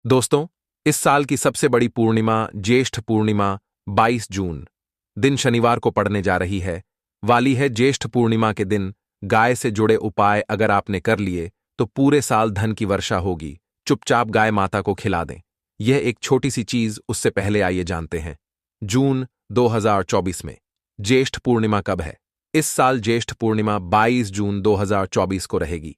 दोस्तों, इस साल की सबसे बड़ी पूर्णिमा ज्येष्ठ पूर्णिमा 22 जून दिन शनिवार को पड़ने जा रही है। वाली है ज्येष्ठ पूर्णिमा के दिन गाय से जुड़े उपाय अगर आपने कर लिए तो पूरे साल धन की वर्षा होगी। चुपचाप गाय माता को खिला दें। यह एक छोटी सी चीज, उससे पहले आइए जानते हैं जून 2024 में ज्येष्ठ पूर्णिमा कब है। इस साल ज्येष्ठ पूर्णिमा 22 जून 2024 को रहेगी।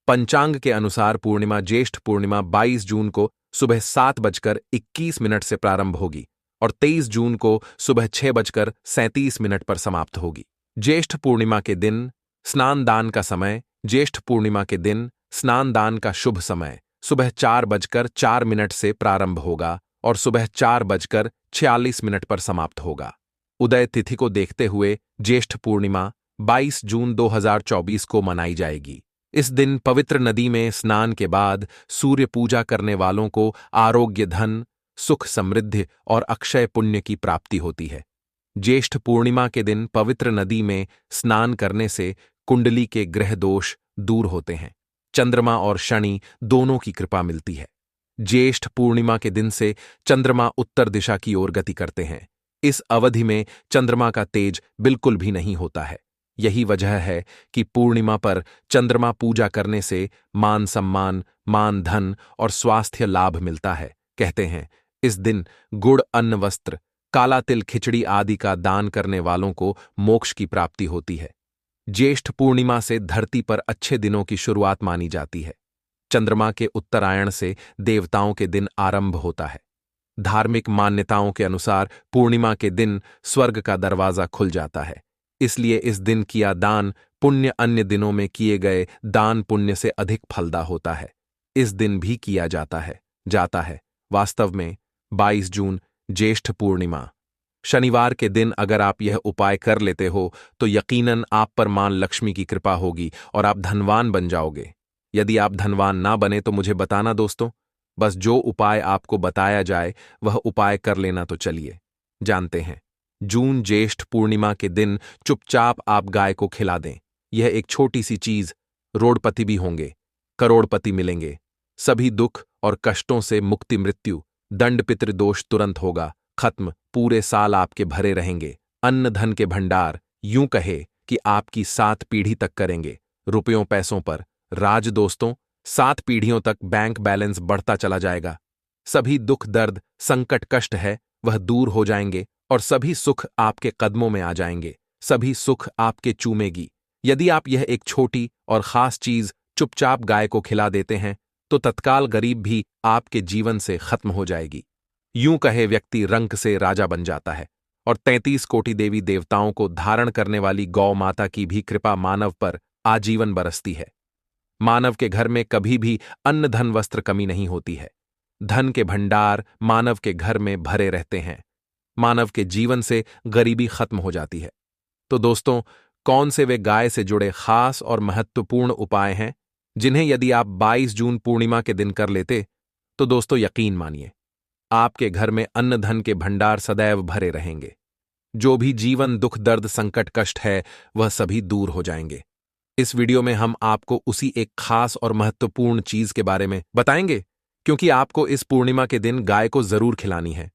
पंचांग के अनुसार पूर्णिमा ज्येष्ठ पूर्णिमा 22 जून को सुबह 7:21 से प्रारंभ होगी और 23 जून को सुबह 6:37 पर समाप्त होगी। ज्येष्ठ पूर्णिमा के दिन स्नान दान का समय। ज्येष्ठ पूर्णिमा के दिन स्नान दान का शुभ समय सुबह 4:04 से प्रारंभ होगा और सुबह 4:46 पर समाप्त होगा। उदय तिथि को देखते हुए ज्येष्ठ पूर्णिमा 22 जून 2024 को मनाई जाएगी। इस दिन पवित्र नदी में स्नान के बाद सूर्य पूजा करने वालों को आरोग्य, धन, सुख, समृद्धि और अक्षय पुण्य की प्राप्ति होती है। ज्येष्ठ पूर्णिमा के दिन पवित्र नदी में स्नान करने से कुंडली के ग्रह दोष दूर होते हैं। चंद्रमा और शनि दोनों की कृपा मिलती है। ज्येष्ठ पूर्णिमा के दिन से चंद्रमा उत्तर दिशा की ओर गति करते हैं। इस अवधि में चंद्रमा का तेज बिल्कुल भी नहीं होता है। यही वजह है कि पूर्णिमा पर चंद्रमा पूजा करने से मान सम्मान, मान धन और स्वास्थ्य लाभ मिलता है। कहते हैं इस दिन गुड़, अन्न, वस्त्र, काला तिल, खिचड़ी आदि का दान करने वालों को मोक्ष की प्राप्ति होती है। ज्येष्ठ पूर्णिमा से धरती पर अच्छे दिनों की शुरुआत मानी जाती है। चंद्रमा के उत्तरायण से देवताओं के दिन आरंभ होता है। धार्मिक मान्यताओं के अनुसार पूर्णिमा के दिन स्वर्ग का दरवाजा खुल जाता है। इसलिए इस दिन किया दान पुण्य अन्य दिनों में किए गए दान पुण्य से अधिक फलदा होता है। इस दिन भी किया जाता है। वास्तव में 22 जून ज्येष्ठ पूर्णिमा शनिवार के दिन अगर आप यह उपाय कर लेते हो तो यकीनन आप पर मां लक्ष्मी की कृपा होगी और आप धनवान बन जाओगे। यदि आप धनवान ना बने तो मुझे बताना दोस्तों। बस जो उपाय आपको बताया जाए वह उपाय कर लेना। तो चलिए जानते हैं। जून ज्येष्ठ पूर्णिमा के दिन चुपचाप आप गाय को खिला दें। यह एक छोटी सी चीज, रोडपति भी होंगे, करोड़पति मिलेंगे। सभी दुख और कष्टों से मुक्ति, मृत्यु, दंड, पितृदोष तुरंत होगा खत्म। पूरे साल आपके भरे रहेंगे। अन्न धन के भंडार, यूं कहे कि आपकी 7 पीढ़ी तक करेंगे। रुपयों पैसों पर राज दोस्तों। 7 पीढ़ियों तक बैंक बैलेंस बढ़ता चला जाएगा। सभी दुख, दर्द, संकट, कष्ट है वह दूर हो जाएंगे और सभी सुख आपके कदमों में आ जाएंगे। सभी सुख आपके चूमेगी। यदि आप यह एक छोटी और खास चीज चुपचाप गाय को खिला देते हैं तो तत्काल गरीब भी आपके जीवन से खत्म हो जाएगी। यूं कहे व्यक्ति रंक से राजा बन जाता है और 33 कोटि देवी देवताओं को धारण करने वाली गौ माता की भी कृपा मानव पर आजीवन बरसती है। मानव के घर में कभी भी अन्न, धन, वस्त्र कमी नहीं होती है। धन के भंडार मानव के घर में भरे रहते हैं। मानव के जीवन से गरीबी खत्म हो जाती है। तो दोस्तों, कौन से वे गाय से जुड़े खास और महत्वपूर्ण उपाय हैं जिन्हें यदि आप 22 जून पूर्णिमा के दिन कर लेते तो दोस्तों यकीन मानिए आपके घर में अन्न धन के भंडार सदैव भरे रहेंगे। जो भी जीवन दुख, दर्द, संकट, कष्ट है वह सभी दूर हो जाएंगे। इस वीडियो में हम आपको उसी एक खास और महत्वपूर्ण चीज के बारे में बताएंगे क्योंकि आपको इस पूर्णिमा के दिन गाय को जरूर खिलानी है।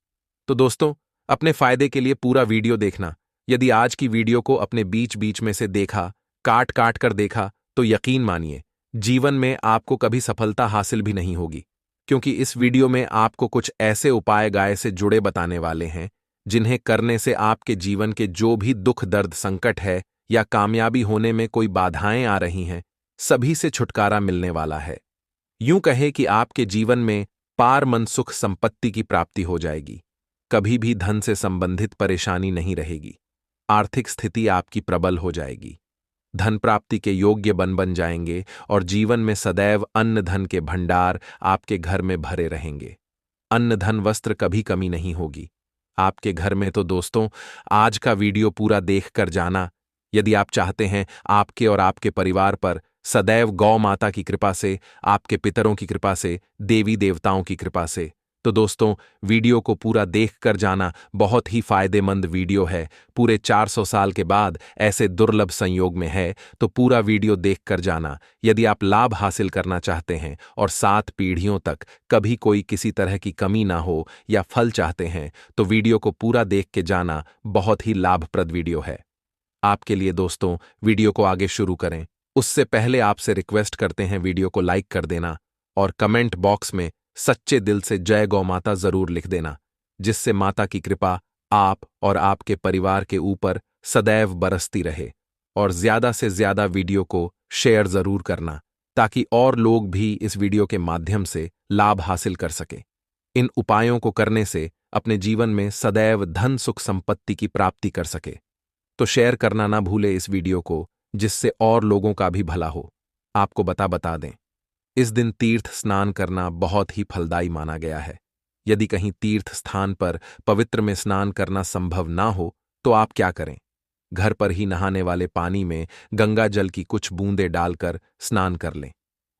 तो दोस्तों, अपने फायदे के लिए पूरा वीडियो देखना। यदि आज की वीडियो को अपने बीच बीच में से देखा, काट काट कर देखा तो यकीन मानिए जीवन में आपको कभी सफलता हासिल भी नहीं होगी, क्योंकि इस वीडियो में आपको कुछ ऐसे उपाय गाय से जुड़े बताने वाले हैं जिन्हें करने से आपके जीवन के जो भी दुख, दर्द, संकट है या कामयाबी होने में कोई बाधाएं आ रही हैं, सभी से छुटकारा मिलने वाला है। यूं कहे कि आपके जीवन में पार मन, सुख, संपत्ति की प्राप्ति हो जाएगी। कभी भी धन से संबंधित परेशानी नहीं रहेगी। आर्थिक स्थिति आपकी प्रबल हो जाएगी। धन प्राप्ति के योग्य बन जाएंगे और जीवन में सदैव अन्न धन के भंडार आपके घर में भरे रहेंगे। अन्न धन वस्त्र कभी कमी नहीं होगी आपके घर में। तो दोस्तों, आज का वीडियो पूरा देख कर जाना। यदि आप चाहते हैं आपके और आपके परिवार पर सदैव गौ माता की कृपा से, आपके पितरों की कृपा से, देवी देवताओं की कृपा से, तो दोस्तों, वीडियो को पूरा देख कर जाना। बहुत ही फायदेमंद वीडियो है। पूरे 400 साल के बाद ऐसे दुर्लभ संयोग में है, तो पूरा वीडियो देख कर जाना यदि आप लाभ हासिल करना चाहते हैं और 7 पीढ़ियों तक कभी कोई किसी तरह की कमी ना हो या फल चाहते हैं, तो वीडियो को पूरा देख के जाना। बहुत ही लाभप्रद वीडियो है आपके लिए। दोस्तों, वीडियो को आगे शुरू करें उससे पहले आपसे रिक्वेस्ट करते हैं वीडियो को लाइक कर देना और कमेंट बॉक्स में सच्चे दिल से जय गौ माता जरूर लिख देना, जिससे माता की कृपा आप और आपके परिवार के ऊपर सदैव बरसती रहे। और ज्यादा से ज्यादा वीडियो को शेयर जरूर करना, ताकि और लोग भी इस वीडियो के माध्यम से लाभ हासिल कर सके। इन उपायों को करने से अपने जीवन में सदैव धन सुख संपत्ति की प्राप्ति कर सके। तो शेयर करना ना भूले इस वीडियो को, जिससे और लोगों का भी भला हो। आपको बता दें, इस दिन तीर्थ स्नान करना बहुत ही फलदायी माना गया है। यदि कहीं तीर्थ स्थान पर पवित्र में स्नान करना संभव ना हो, तो आप क्या करें? घर पर ही नहाने वाले पानी में गंगा जल की कुछ बूंदें डालकर स्नान कर लें।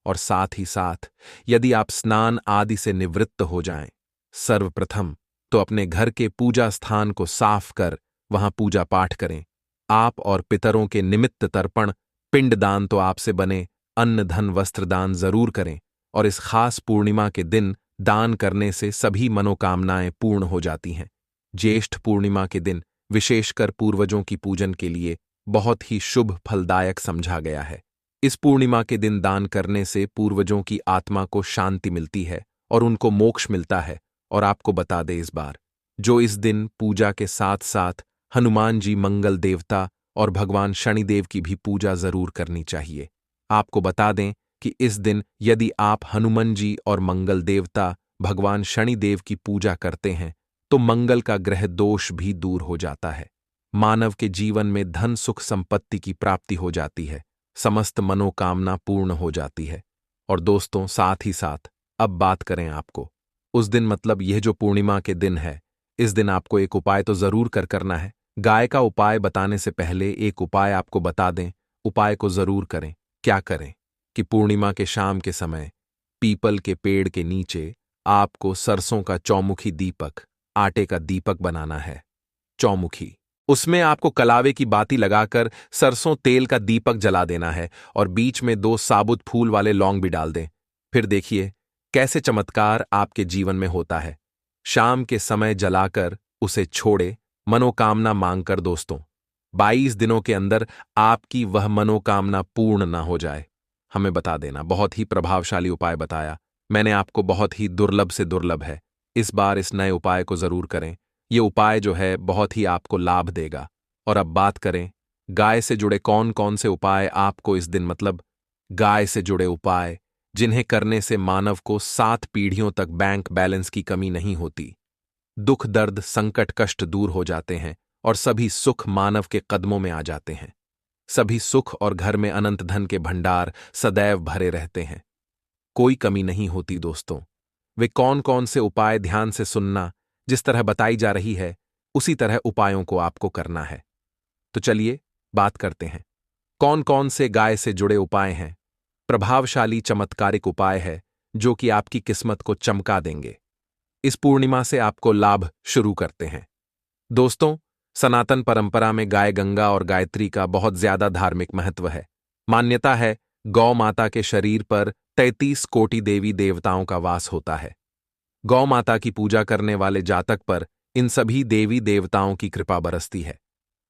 और साथ ही साथ यदि आप स्नान आदि से निवृत्त हो जाएं, सर्वप्रथम तो अपने घर के पूजा स्थान को साफ कर वहां पूजा पाठ करें। आप और पितरों के निमित्त तर्पण, पिंडदान तो आपसे बने, अन्न धन वस्त्र दान जरूर करें। और इस खास पूर्णिमा के दिन दान करने से सभी मनोकामनाएं पूर्ण हो जाती हैं। ज्येष्ठ पूर्णिमा के दिन विशेषकर पूर्वजों की पूजन के लिए बहुत ही शुभ फलदायक समझा गया है। इस पूर्णिमा के दिन दान करने से पूर्वजों की आत्मा को शांति मिलती है और उनको मोक्ष मिलता है। और आपको बता दें इस बार, जो इस दिन पूजा के साथ साथ हनुमान जी मंगल देवता और भगवान शनिदेव की भी पूजा जरूर करनी चाहिए। आपको बता दें कि इस दिन यदि आप हनुमान जी और मंगल देवता भगवान शनिदेव की पूजा करते हैं, तो मंगल का ग्रह दोष भी दूर हो जाता है। मानव के जीवन में धन सुख संपत्ति की प्राप्ति हो जाती है, समस्त मनोकामना पूर्ण हो जाती है। और दोस्तों, साथ ही साथ अब बात करें आपको उस दिन, मतलब यह जो पूर्णिमा के दिन है, इस दिन आपको एक उपाय तो जरूर करना है। गाय का उपाय बताने से पहले एक उपाय आपको बता दें। उपाय को जरूर करें। क्या करें कि पूर्णिमा के शाम के समय पीपल के पेड़ के नीचे आपको सरसों का चौमुखी दीपक, आटे का दीपक बनाना है। चौमुखी, उसमें आपको कलावे की बाती लगाकर सरसों तेल का दीपक जला देना है और बीच में 2 साबुत फूल वाले लौंग भी डाल दें। फिर देखिए कैसे चमत्कार आपके जीवन में होता है। शाम के समय जलाकर उसे छोड़े, मनोकामना मांगकर। दोस्तों, 22 दिनों के अंदर आपकी वह मनोकामना पूर्ण ना हो जाए, हमें बता देना। बहुत ही प्रभावशाली उपाय बताया मैंने आपको, बहुत ही दुर्लभ से दुर्लभ है। इस बार इस नए उपाय को जरूर करें। ये उपाय जो है बहुत ही आपको लाभ देगा। और अब बात करें गाय से जुड़े कौन कौन से उपाय आपको इस दिन, मतलब गाय से जुड़े उपाय जिन्हें करने से मानव को 7 पीढ़ियों तक बैंक बैलेंस की कमी नहीं होती, दुख दर्द संकट कष्ट दूर हो जाते हैं और सभी सुख मानव के कदमों में आ जाते हैं। सभी सुख और घर में अनंत धन के भंडार सदैव भरे रहते हैं, कोई कमी नहीं होती। दोस्तों, वे कौन कौन से उपाय ध्यान से सुनना। जिस तरह बताई जा रही है उसी तरह उपायों को आपको करना है। तो चलिए बात करते हैं कौन कौन से गाय से जुड़े उपाय हैं। प्रभावशाली चमत्कारिक उपाय है जो कि आपकी किस्मत को चमका देंगे। इस पूर्णिमा से आपको लाभ शुरू करते हैं। दोस्तों, सनातन परंपरा में गाय गंगा और गायत्री का बहुत ज्यादा धार्मिक महत्व है। मान्यता है गौ माता के शरीर पर 33 कोटि देवी देवताओं का वास होता है। गौ माता की पूजा करने वाले जातक पर इन सभी देवी देवताओं की कृपा बरसती है।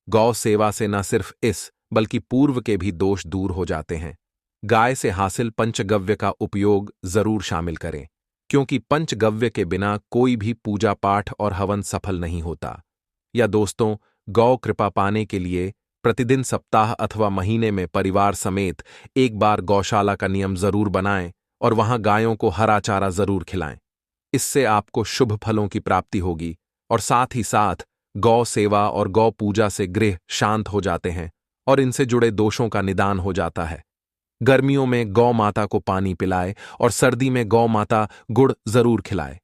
गौ सेवा से न सिर्फ इस बल्कि पूर्व के भी दोष दूर हो जाते हैं। गाय से हासिल पंचगव्य का उपयोग जरूर शामिल करें, क्योंकि पंचगव्य के बिना कोई भी पूजा पाठ और हवन सफल नहीं होता। या दोस्तों, गौ कृपा पाने के लिए प्रतिदिन सप्ताह अथवा महीने में परिवार समेत एक बार गौशाला का नियम जरूर बनाएं और वहां गायों को हरा चारा जरूर खिलाएं। इससे आपको शुभ फलों की प्राप्ति होगी और साथ ही साथ गौ सेवा और गौ पूजा से गृह शांत हो जाते हैं और इनसे जुड़े दोषों का निदान हो जाता है। गर्मियों में गौ माता को पानी पिलाए और सर्दी में गौ माता गुड़ जरूर खिलाए।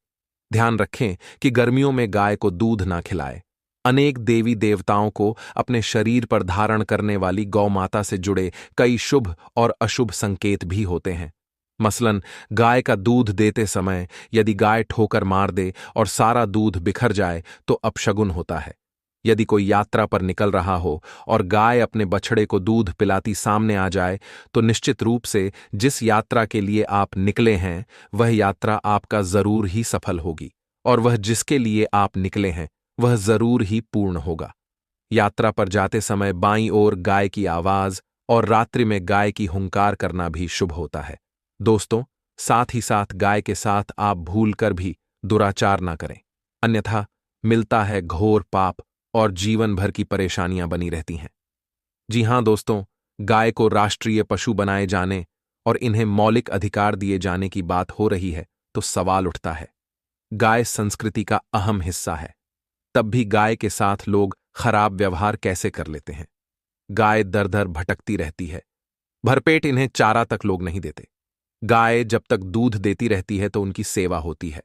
ध्यान रखें कि गर्मियों में गाय को दूध ना खिलाए। अनेक देवी देवताओं को अपने शरीर पर धारण करने वाली गौ माता से जुड़े कई शुभ और अशुभ संकेत भी होते हैं। मसलन गाय का दूध देते समय यदि गाय ठोकर मार दे और सारा दूध बिखर जाए तो अपशगुन होता है। यदि कोई यात्रा पर निकल रहा हो और गाय अपने बछड़े को दूध पिलाती सामने आ जाए तो निश्चित रूप से जिस यात्रा के लिए आप निकले हैं वह यात्रा आपका जरूर ही सफल होगी और वह जिसके लिए आप निकले हैं वह जरूर ही पूर्ण होगा। यात्रा पर जाते समय बाईं ओर गाय की आवाज और रात्रि में गाय की हुंकार करना भी शुभ होता है। दोस्तों, साथ ही साथ गाय के साथ आप भूलकर भी दुराचार ना करें, अन्यथा मिलता है घोर पाप और जीवन भर की परेशानियां बनी रहती हैं। जी हां दोस्तों, गाय को राष्ट्रीय पशु बनाए जाने और इन्हें मौलिक अधिकार दिए जाने की बात हो रही है तो सवाल उठता है, गाय संस्कृति का अहम हिस्सा है, तब भी गाय के साथ लोग खराब व्यवहार कैसे कर लेते हैं। गाय दर दर भटकती रहती है, भरपेट इन्हें चारा तक लोग नहीं देते। गाय जब तक दूध देती रहती है तो उनकी सेवा होती है,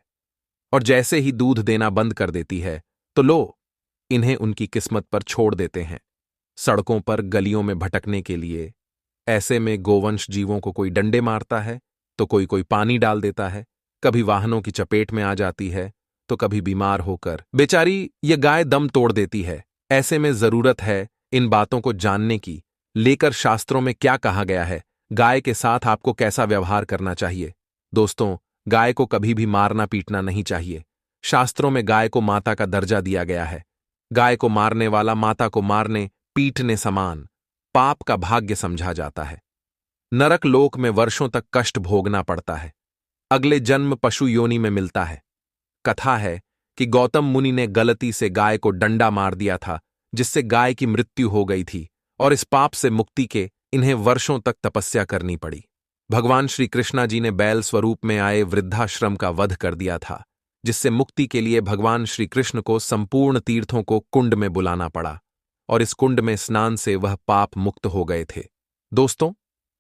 और जैसे ही दूध देना बंद कर देती है तो लो इन्हें उनकी किस्मत पर छोड़ देते हैं, सड़कों पर गलियों में भटकने के लिए। ऐसे में गोवंश जीवों को कोई डंडे मारता है तो कोई पानी डाल देता है, कभी वाहनों की चपेट में आ जाती है तो कभी बीमार होकर बेचारी ये गाय दम तोड़ देती है। ऐसे में जरूरत है इन बातों को जानने की, लेकर शास्त्रों में क्या कहा गया है, गाय के साथ आपको कैसा व्यवहार करना चाहिए। दोस्तों, गाय को कभी भी मारना पीटना नहीं चाहिए। शास्त्रों में गाय को माता का दर्जा दिया गया है। गाय को मारने वाला माता को मारने पीटने समान पाप का भाग्य समझा जाता है। नरक लोक में वर्षों तक कष्ट भोगना पड़ता है, अगले जन्म पशु योनि में मिलता है। कथा है कि गौतम मुनि ने गलती से गाय को डंडा मार दिया था, जिससे गाय की मृत्यु हो गई थी, और इस पाप से मुक्ति के इन्हें वर्षों तक तपस्या करनी पड़ी। भगवान श्री कृष्णा जी ने बैल स्वरूप में आए वृद्धाश्रम का वध कर दिया था, जिससे मुक्ति के लिए भगवान श्री कृष्ण को संपूर्ण तीर्थों को कुंड में बुलाना पड़ा, और इस कुंड में स्नान से वह पाप मुक्त हो गए थे। दोस्तों,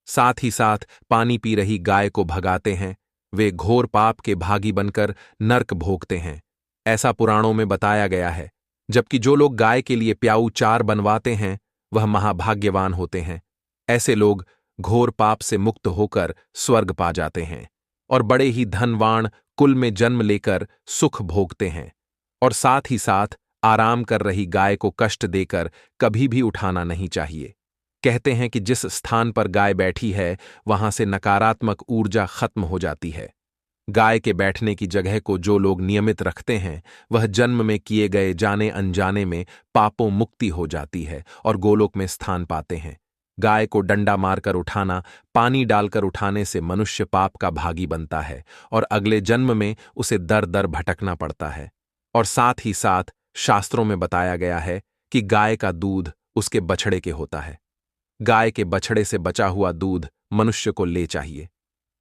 साथ ही साथ पानी पी रही गाय को भगाते हैं, वे घोर पाप के भागी बनकर नर्क भोगते हैं, ऐसा पुराणों में बताया गया है। जबकि जो लोग गाय के लिए प्याऊ चार बनवाते हैं वह महाभाग्यवान होते हैं। ऐसे लोग घोर पाप से मुक्त होकर स्वर्ग पा जाते हैं और बड़े ही धनवान कुल में जन्म लेकर सुख भोगते हैं। और साथ ही साथ आराम कर रही गाय को कष्ट देकर कभी भी उठाना नहीं चाहिए। कहते हैं कि जिस स्थान पर गाय बैठी है वहां से नकारात्मक ऊर्जा खत्म हो जाती है। गाय के बैठने की जगह को जो लोग नियमित रखते हैं वह जन्म में किए गए जाने अनजाने में पापों मुक्ति हो जाती है और गोलोक में स्थान पाते हैं। गाय को डंडा मारकर उठाना, पानी डालकर उठाने से मनुष्य पाप का भागी बनता है और अगले जन्म में उसे दर दर भटकना पड़ता है। और साथ ही साथ शास्त्रों में बताया गया है कि गाय का दूध उसके बछड़े के होता है। गाय के बछड़े से बचा हुआ दूध मनुष्य को ले चाहिए,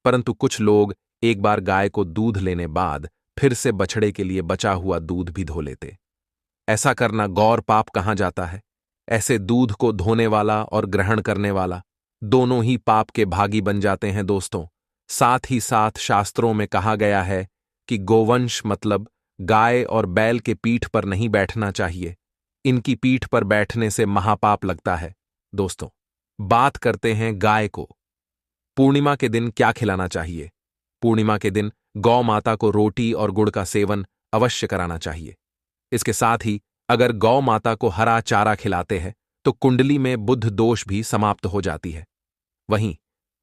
परंतु कुछ लोग एक बार गाय को दूध लेने बाद फिर से बछड़े के लिए बचा हुआ दूध भी धो लेते। ऐसा करना गौर पाप कहाँ जाता है। ऐसे दूध को धोने वाला और ग्रहण करने वाला दोनों ही पाप के भागी बन जाते हैं। दोस्तों, साथ ही साथ शास्त्रों में कहा गया है कि गोवंश मतलब गाय और बैल के पीठ पर नहीं बैठना चाहिए, इनकी पीठ पर बैठने से महापाप लगता है। दोस्तों, बात करते हैं गाय को पूर्णिमा के दिन क्या खिलाना चाहिए। पूर्णिमा के दिन गौ माता को रोटी और गुड़ का सेवन अवश्य कराना चाहिए। इसके साथ ही अगर गौ माता को हरा चारा खिलाते हैं तो कुंडली में बुध दोष भी समाप्त हो जाती है। वहीं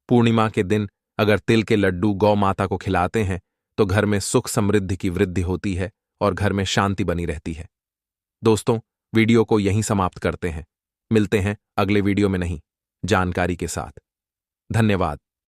पूर्णिमा के दिन अगर तिल के लड्डू गौ माता को खिलाते हैं तो घर में सुख समृद्धि की वृद्धि होती है और घर में शांति बनी रहती है। दोस्तों, वीडियो को यहीं समाप्त करते हैं। मिलते हैं अगले वीडियो में नहीं जानकारी के साथ। धन्यवाद।